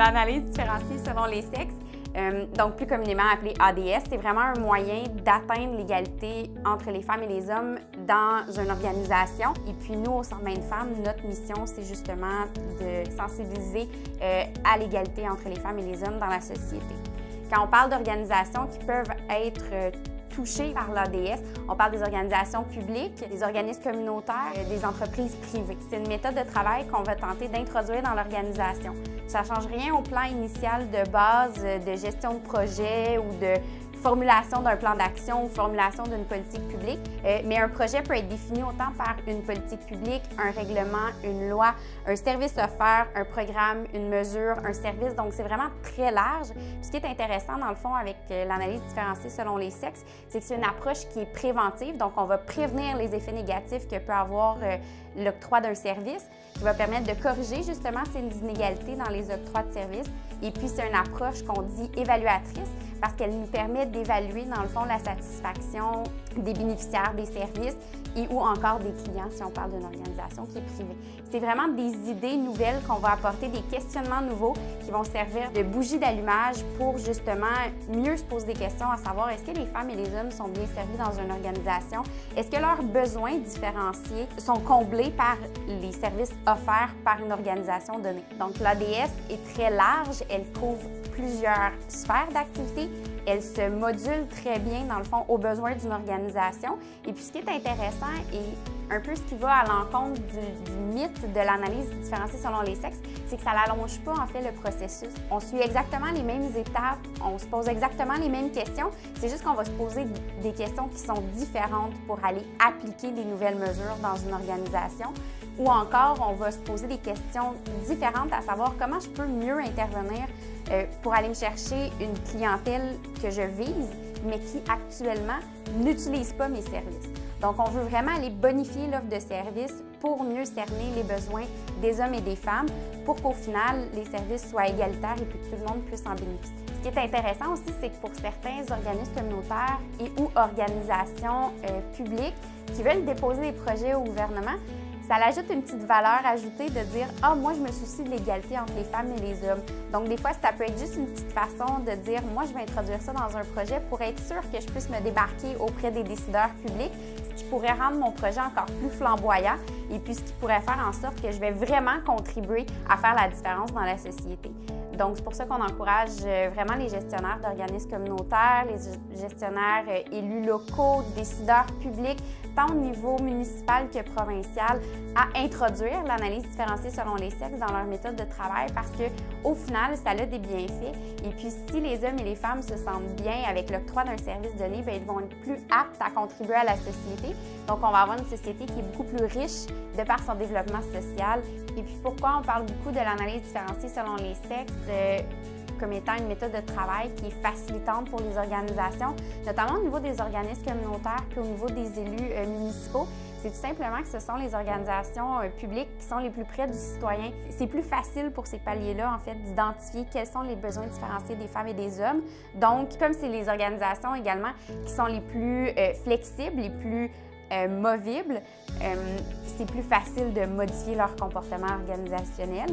l'analyse différenciée selon les sexes, donc plus communément appelée ADS, c'est vraiment un moyen d'atteindre l'égalité entre les femmes et les hommes dans une organisation. Et puis nous, au Centre Main Femmes, notre mission, c'est justement de sensibiliser à l'égalité entre les femmes et les hommes dans la société. Quand on parle d'organisations qui peuvent être touchées par l'ADS, on parle des organisations publiques, des organismes communautaires, des entreprises privées. C'est une méthode de travail qu'on va tenter d'introduire dans l'organisation. Ça ne change rien au plan initial de base de gestion de projet ou de formulation d'un plan d'action ou formulation d'une politique publique, mais un projet peut être défini autant par une politique publique, un règlement, une loi, un service offert, un programme, une mesure, un service. Donc, c'est vraiment très large. Puis, ce qui est intéressant, dans le fond, avec l'analyse différenciée selon les sexes, c'est que c'est une approche qui est préventive. Donc, on va prévenir les effets négatifs que peut avoir l'octroi d'un service, qui va permettre de corriger justement ces inégalités dans les octrois de services. Et puis, c'est une approche qu'on dit évaluatrice parce qu'elle nous permet d'évaluer, dans le fond, la satisfaction des bénéficiaires des services et ou encore des clients, si on parle d'une organisation qui est privée. C'est vraiment des idées nouvelles qu'on va apporter, des questionnements nouveaux qui vont servir de bougie d'allumage pour justement mieux se poser des questions, à savoir est-ce que les femmes et les hommes sont bien servis dans une organisation? Est-ce que leurs besoins différenciés sont comblés par les services offerts par une organisation donnée? Donc, l'ADS est très large, elle couvre plusieurs sphères d'activité. Elle se module très bien, dans le fond, aux besoins d'une organisation. Et puis, ce qui est intéressant et un peu ce qui va à l'encontre du mythe de l'analyse différenciée selon les sexes, c'est que ça n'allonge pas, en fait, le processus. On suit exactement les mêmes étapes, on se pose exactement les mêmes questions. C'est juste qu'on va se poser des questions qui sont différentes pour aller appliquer des nouvelles mesures dans une organisation. Ou encore, on va se poser des questions différentes, à savoir comment je peux mieux intervenir pour aller me chercher une clientèle que je vise, mais qui actuellement n'utilise pas mes services. Donc, on veut vraiment aller bonifier l'offre de services pour mieux cerner les besoins des hommes et des femmes pour qu'au final, les services soient égalitaires et que tout le monde puisse en bénéficier. Ce qui est intéressant aussi, c'est que pour certains organismes communautaires et ou organisations publiques qui veulent déposer des projets au gouvernement, ça ajoute une petite valeur ajoutée de dire « Ah, moi, je me soucie de l'égalité entre les femmes et les hommes. » Donc, des fois, ça peut être juste une petite façon de dire « Moi, je vais introduire ça dans un projet pour être sûr que je puisse me débarquer auprès des décideurs publics, ce qui pourrait rendre mon projet encore plus flamboyant et puis ce qui pourrait faire en sorte que je vais vraiment contribuer à faire la différence dans la société. » Donc, c'est pour ça qu'on encourage vraiment les gestionnaires d'organismes communautaires, les gestionnaires élus locaux, décideurs publics, tant au niveau municipal que provincial, à introduire l'analyse différenciée selon les sexes dans leur méthode de travail parce qu'au final, ça a des bienfaits. Et puis, si les hommes et les femmes se sentent bien avec l'octroi d'un service donné, bien, ils vont être plus aptes à contribuer à la société. Donc, on va avoir une société qui est beaucoup plus riche de par son développement social. Et puis, pourquoi on parle beaucoup de l'analyse différenciée selon les sexes comme étant une méthode de travail qui est facilitante pour les organisations, notamment au niveau des organismes communautaires puis au niveau des élus municipaux. C'est tout simplement que ce sont les organisations publiques qui sont les plus près du citoyen. C'est plus facile pour ces paliers-là, en fait, d'identifier quels sont les besoins différenciés des femmes et des hommes. Donc, comme c'est les organisations également qui sont les plus flexibles, les plus movibles, c'est plus facile de modifier leur comportement organisationnel.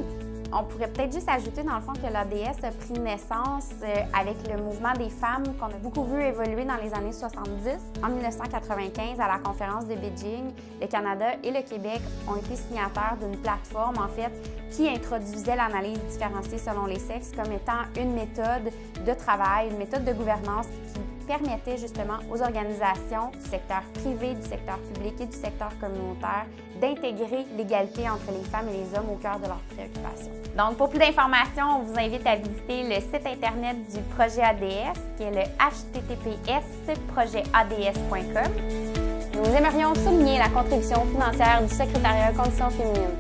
On pourrait peut-être juste ajouter, dans le fond, que l'ADS a pris naissance avec le mouvement des femmes qu'on a beaucoup vu évoluer dans les années 70. En 1995, à la conférence de Beijing, le Canada et le Québec ont été signataires d'une plateforme, en fait, qui introduisait l'analyse différenciée selon les sexes comme étant une méthode de travail, une méthode de gouvernance qui permettait justement aux organisations du secteur privé, du secteur public et du secteur communautaire d'intégrer l'égalité entre les femmes et les hommes au cœur de leurs préoccupations. Donc, pour plus d'informations, on vous invite à visiter le site Internet du projet ADS, qui est le https://projet-ads.com. Nous aimerions souligner la contribution financière du Secrétariat Conditions féminines.